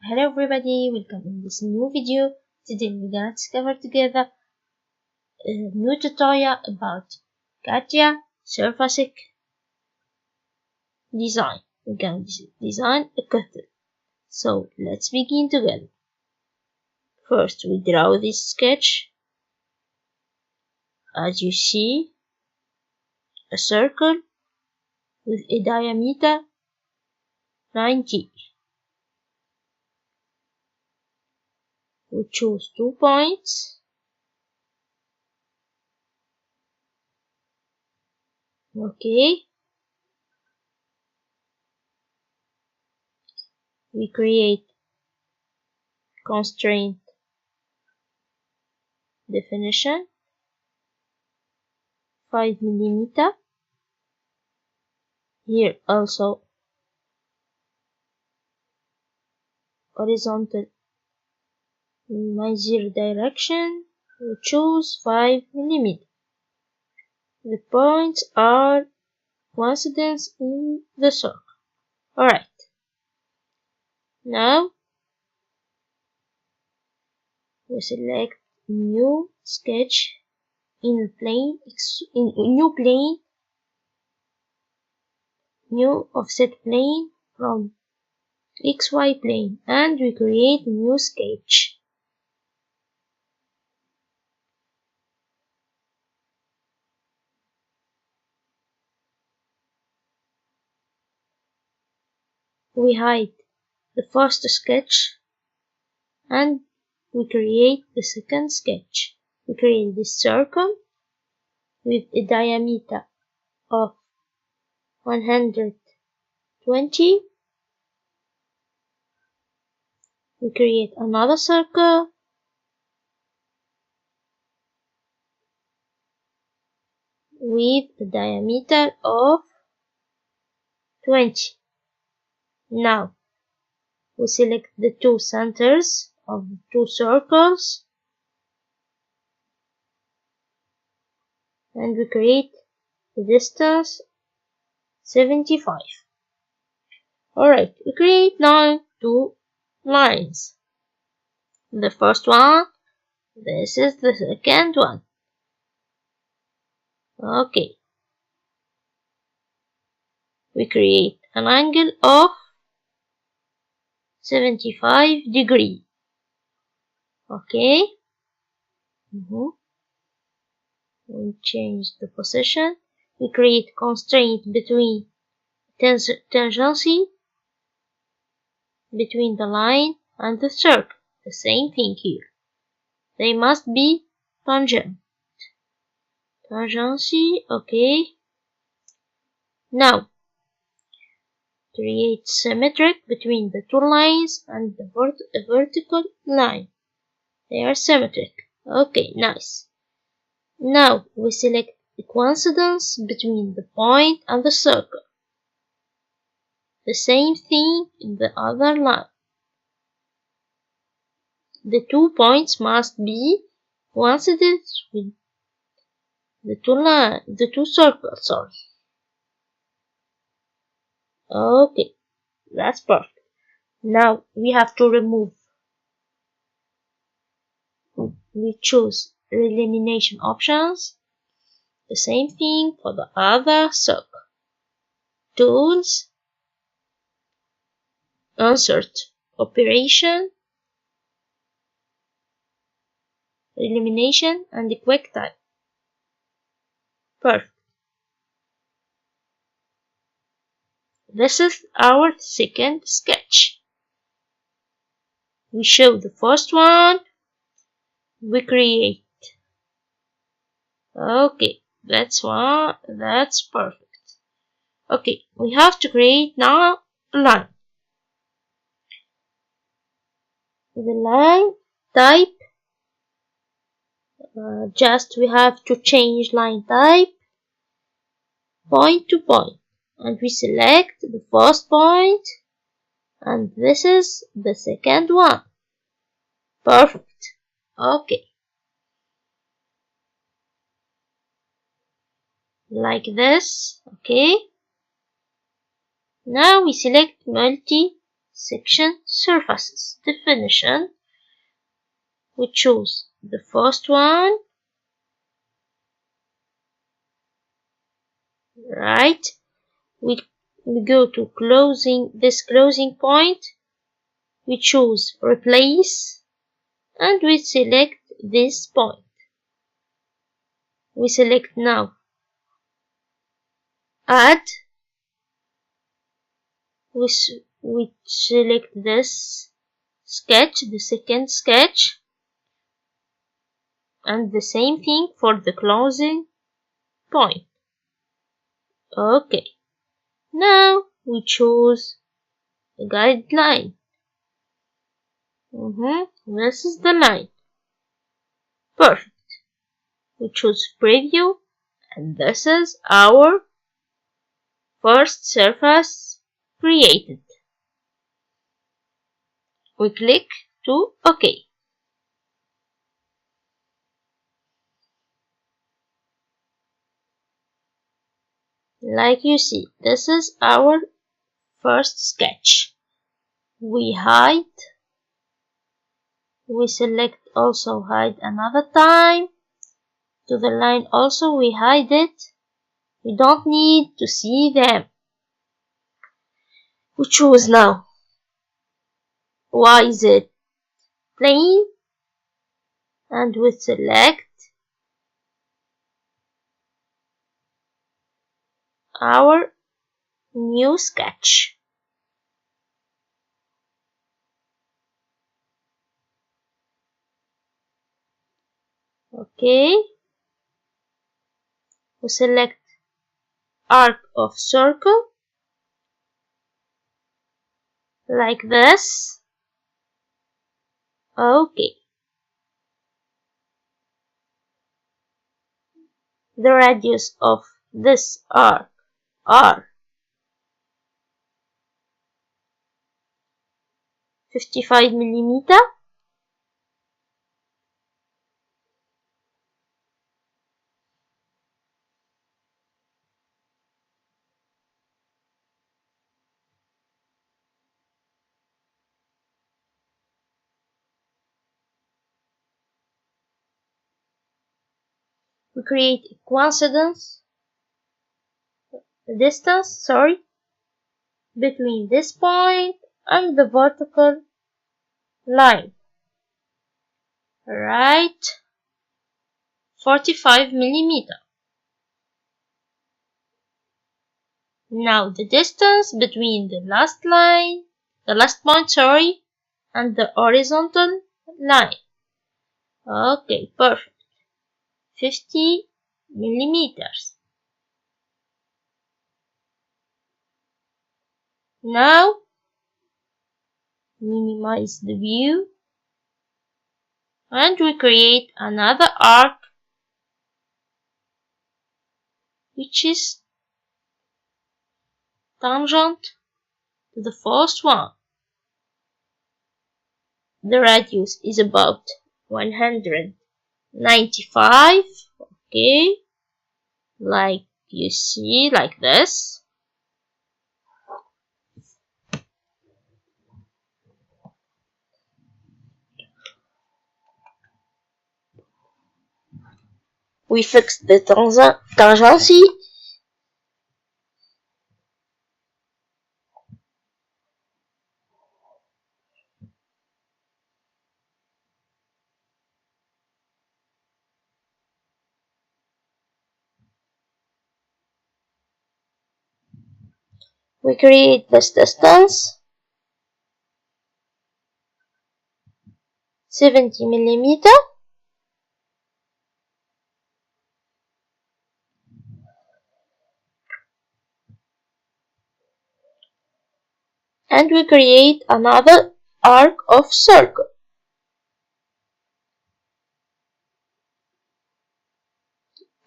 Hello everybody, welcome in this new video. Today we're gonna discover together a new tutorial about Catia Surfacique design. We're gonna design a kettle. So let's begin together. First we draw this sketch. As you see, a circle with a diameter 90. We choose 2 points. Okay. We create constraint definition 5 mm. Here also horizontal my 0 direction. We choose 5 mm. The points are coincidence in the circle. Alright. Now we select new sketch in plane new offset plane from XY plane, and we create a new sketch. We hide the first sketch and we create the second sketch. We create this circle with a diameter of 120. We create another circle with a diameter of 20. Now we select the two centers of the two circles and we create the distance 75. Alright, we create now two lines. The first one, this is the second one. Okay. We create an angle of 75 degrees. Okay. We change the position. We create constraint between tangency between the line and the circle. The same thing here. They must be tangent. Tangency, okay. Now, create symmetric between the two lines and the vertical line. They are symmetric. Okay, nice. Now we select the coincidence between the point and the circle. The same thing in the other line. The 2 points must be coincident with the two circles, sorry. Okay, that's perfect. Now we have to remove. We choose elimination options. The same thing for the other circle. Tools, insert operation, elimination, and the quick time. Perfect. This is our second sketch. We show the first one. We create. Okay, that's perfect. Okay, we have to create now a line. The line type, just we have to change line type point to point, and we select the first point, and this is the second one. Perfect. Okay. Like this. Okay. Now we select multi section surfaces. Definition. We choose the first one, right? We go to closing point. We choose replace and we select this point. We select now add. We select this sketch, the second sketch, and the same thing for the closing point. Okay, now we choose a guideline. This is the line. Perfect. We choose preview, and this is our first surface created. We click to OK. Like you see, this is our first sketch. We hide. We select also hide another time. To the line also we hide it. We don't need to see them. We choose now. Why is it plain? And we select our new sketch. Okay. We select arc of circle like this. Okay. The radius of this arc are 55 millimeter. We create a distance between this point and the vertical line. Right, 45 millimeter. Now the distance between the last point, and the horizontal line. Okay, perfect. 50 millimeters. Now minimize the view and we create another arc which is tangent to the first one. The radius is about 195. Okay, like you see, like this. We fix the tangency. We create this distance, 70 millimeter. And we create another arc of circle.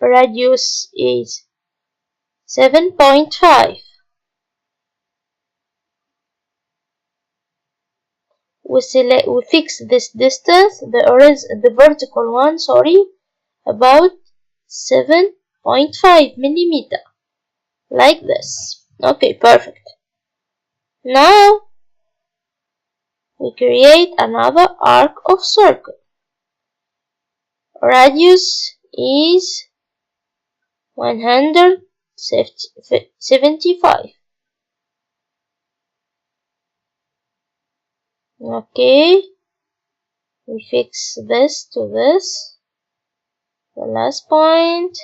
Radius is 7.5. We fix this distance, the vertical one, about 7.5 millimeter, like this. Okay, perfect. Now we create another arc of circle. Radius is 175. Okay, we fix this to this, the last point.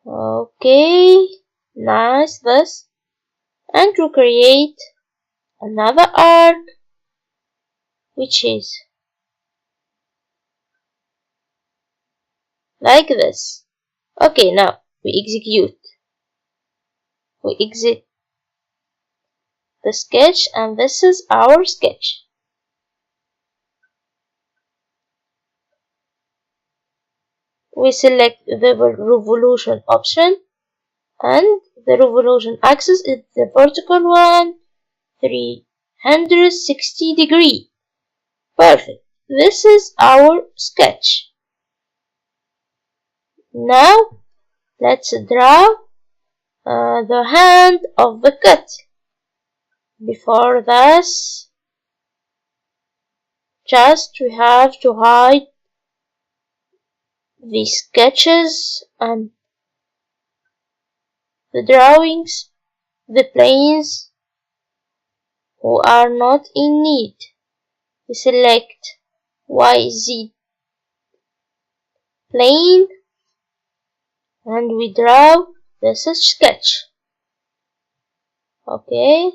Okay, nice, this, and to create another arc, which is like this. Okay, now we execute. We exit the sketch, and this is our sketch. We select the revolution option, and the revolution axis is the vertical one, 360 degrees. Perfect. This is our sketch. Now let's draw the hand of the cat. Before this, just we have to hide the sketches and the drawings, the planes who are not in need. We select YZ plane and we draw this sketch. Okay.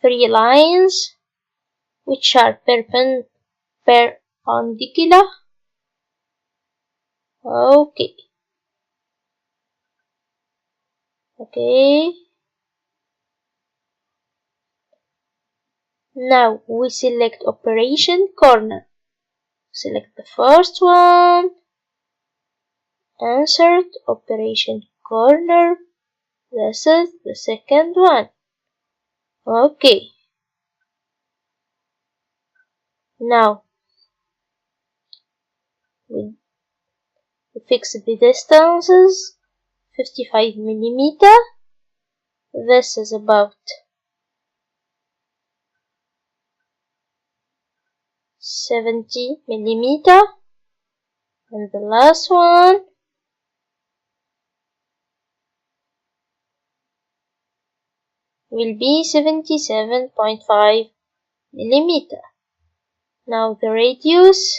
Three lines which are perpendicular. Okay. Okay. Now we select operation corner. Select the first one. Insert operation corner. This is the second one. Okay. Now we fix the distances. 55 millimeter. This is about 70 millimeter. And the last one will be 77.5 millimeter. Now the radius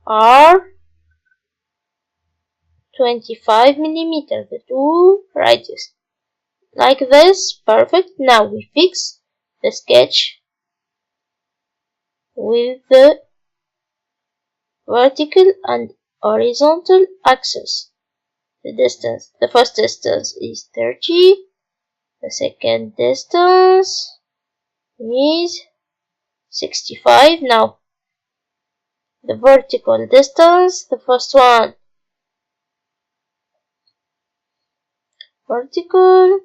are 25 millimeter, the two radius. Like this, perfect. Now we fix the sketch with the vertical and horizontal axis. The first distance is 30. The second distance is 65. Now the vertical distance, the first one vertical,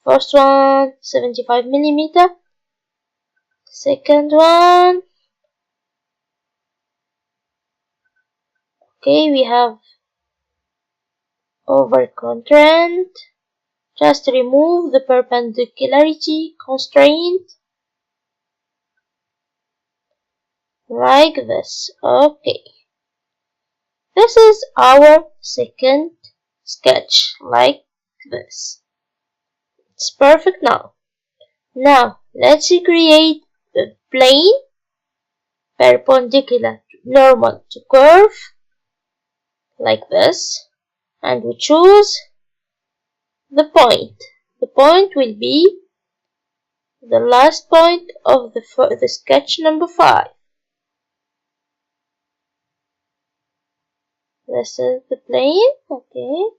first one 75 millimeter, second one. Okay, we have over constraint. Just remove the perpendicularity constraint like this. Okay, this is our second sketch like this. It's perfect now. Now let's create a plane perpendicular normal to curve like this, and we choose the point. The point will be the last point of the sketch number 5. This is the plane. Okay,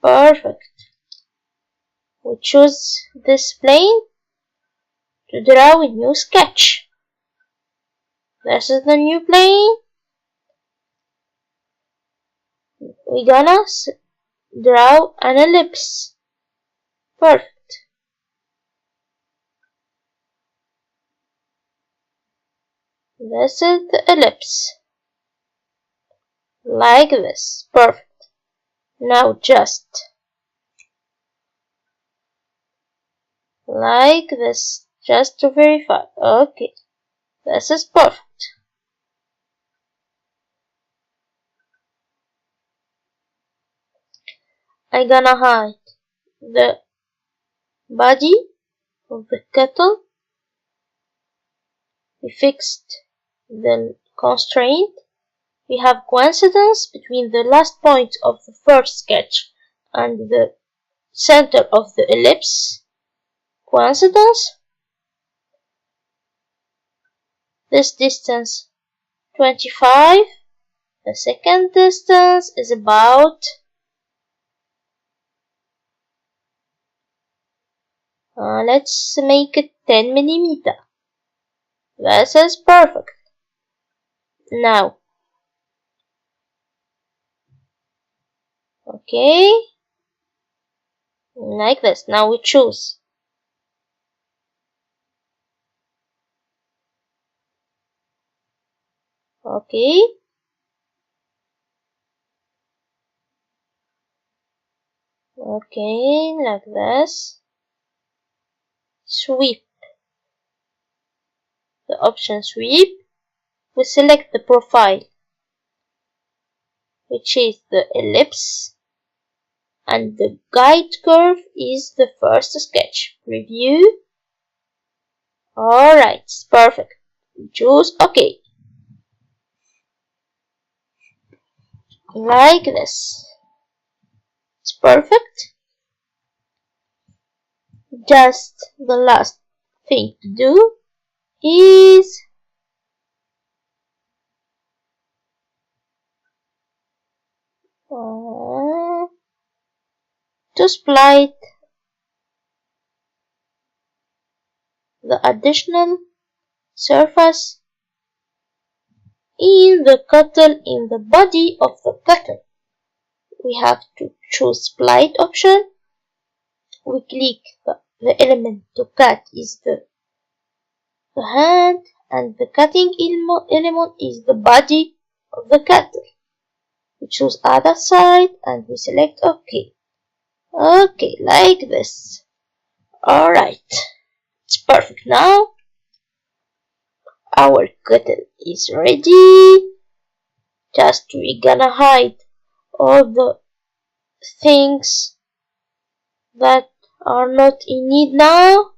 perfect. We choose this plane to draw a new sketch. This is the new plane. We're gonna draw an ellipse. Perfect. This is the ellipse. like this. Perfect. Now just like this, just to verify. Okay, this is perfect. I'm gonna hide the body of the kettle. We fixed the constraint. We have coincidence between the last point of the first sketch and the center of the ellipse. Coincidence. This distance 25. The second distance is about let's make it 10 millimeter. This is perfect. Now, okay, like this. Now we choose. Okay. Okay, like this. Sweep. The option sweep. We select the profile, which is the ellipse, and the guide curve is the first sketch. Preview. Alright, perfect. Choose OK. Like this. It's perfect. Just the last thing to do is to split the additional surface in the kettle, in the body of the kettle. We have to choose split option. We click the element to cut is the hand, and the cutting element is the body of the kettle. We choose other side and we select OK. Okay, like this. Alright, it's perfect now. Our kettle is ready. Just we're gonna hide all the things that are not in need now.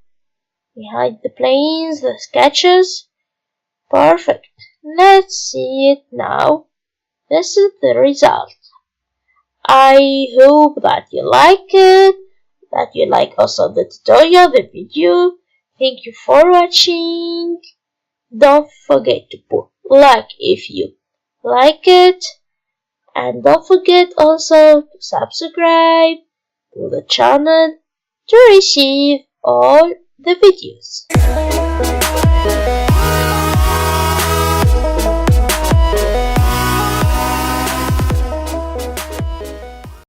We hide the planes, the sketches. Perfect. Let's see it now. This is the result. I hope that you like it, that you like also the tutorial, the video. Thank you for watching. Don't forget to put like if you like it, and don't forget also to subscribe to the channel to receive all the videos.